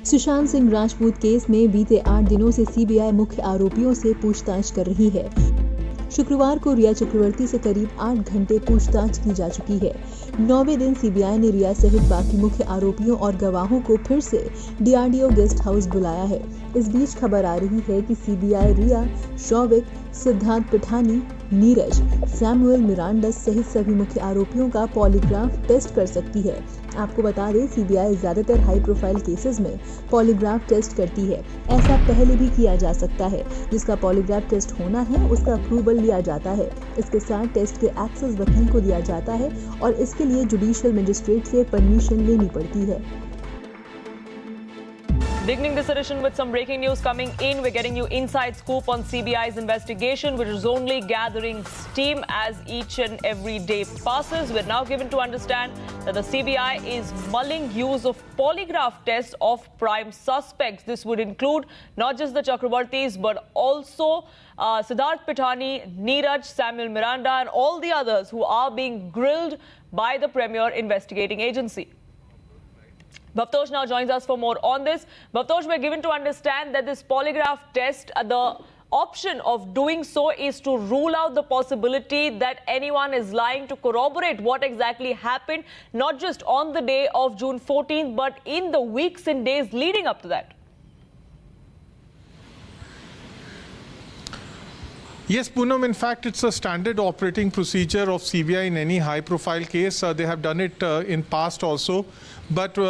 Sushant Singh Rajput case में बीते 8 दिनों से सीबीआई मुख्य आरोपियों से पूछताछ कर रही है। शुक्रवार को रिया चक्रवर्ती से करीब 8 घंटे पूछताछ की जा चुकी है। 9वें दिन सीबीआई ने रिया सहित बाकी मुख्य आरोपियों और गवाहों को फिर से डीआरडीओ गेस्ट हाउस बुलाया है। इस बीच खबर आ रही है कि सीबीआई रिया, शौविक, सिद्धार्थ पिठानी, नीरज, सैमुअल मिरांडा सहित सभी मुख्य आरोपियों का पॉलीग्राफ टेस्ट कर सकती है। आपको बता दें, सीबीआई ज्यादातर हाई प्रोफाइल केसेस में पॉलीग्राफ टेस्ट करती है। ऐसा पहले भी किया जा सकता है। जिसका पॉलीग्राफ टेस्ट होना है उसका अप्रूवल लिया जाता है। इसके साथ टेस्ट के एक्सेस वकील को दिया जाता है और इसके लिए जुडिशियल मजिस्ट्रेट से परमिशन लेनी पड़ती है। Beginning this edition with some breaking news coming in. We're getting you inside scoop on CBI's investigation, which is only gathering steam as each and every day passes. We're now given to understand that the CBI is mulling use of polygraph tests of prime suspects. This would include not just the Chakravartis, but also Siddharth Pitani, Neeraj, Samuel Miranda, and all the others who are being grilled by the premier investigating agency. Bhavtosh now joins us for more on this. Bhavtosh, we're given to understand that this polygraph test, the option of doing so is to rule out the possibility that anyone is lying, to corroborate what exactly happened, not just on the day of June 14th, but in the weeks and days leading up to that. Yes, Poonam, in fact, it's a standard operating procedure of CBI in any high-profile case. They have done it in past also. But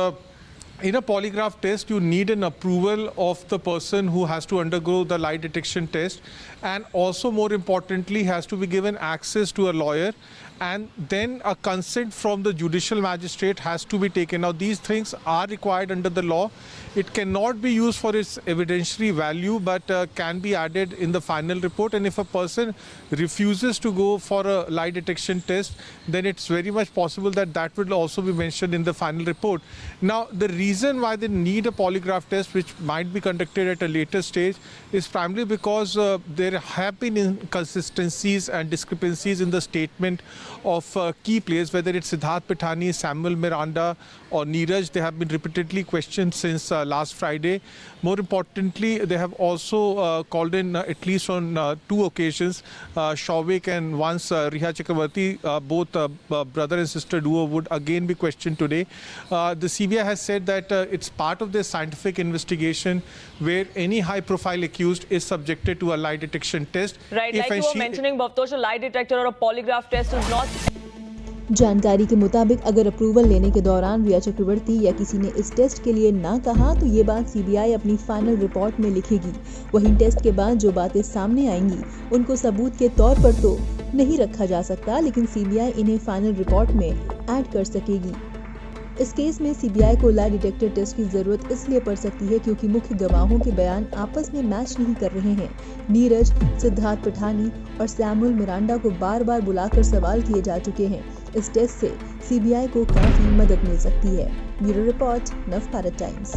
in a polygraph test, you need an approval of the person who has to undergo the lie detection test, and also, more importantly, has to be given access to a lawyer, and then a consent from the judicial magistrate has to be taken. Now, these things are required under the law. It cannot be used for its evidentiary value, but can be added in the final report. And if a person refuses to go for a lie detection test, then it's very much possible that that will also be mentioned in the final report. Now, the reason why they need a polygraph test, which might be conducted at a later stage, is primarily because there have been inconsistencies and discrepancies in the statement of key players, whether it's Siddharth Pitani, Samuel Miranda, or Neeraj. They have been repeatedly questioned since last Friday. More importantly, they have also called in, at least on 2 occasions, Shauvik and once Riya Chakravarti, both brother and sister duo, would again be questioned today. The CBI has said that it's part of their scientific investigation where any high-profile accused is subjected to a lie detection test. Right, like you were mentioning, Bhavtosh, a lie detector or a polygraph test is not... जानकारी के मुताबिक अगर approval लेने के दौरान रिया चक्रवर्ती या किसी ने इस टेस्ट के लिए ना कहा तो ये बात सीबीआई अपनी फाइनल रिपोर्ट में लिखेगी। वहीं टेस्ट के बाद जो बातें सामने आएंगी उनको सबूत के तौर पर तो नहीं रखा जा सकता, लेकिन सीबीआई इन्हें फाइनल रिपोर्ट में ऐड कर सकेगी। इस केस में सीबीआई को लाई डिटेक्टर टेस्ट की जरूरत इसलिए पड़ सकती है क्योंकि मुख्य गवाहों के बयान आपस में मैच नहीं कर रहे हैं। नीरज, सिद्धार्थ पिठानी और सैमुअल मिरांडा को बार-बार बुलाकर सवाल किए जा चुके हैं। इस टेस्ट से सीबीआई को काफी मदद मिल सकती है। ब्यूरो रिपोर्ट, नव भारत टाइम्स।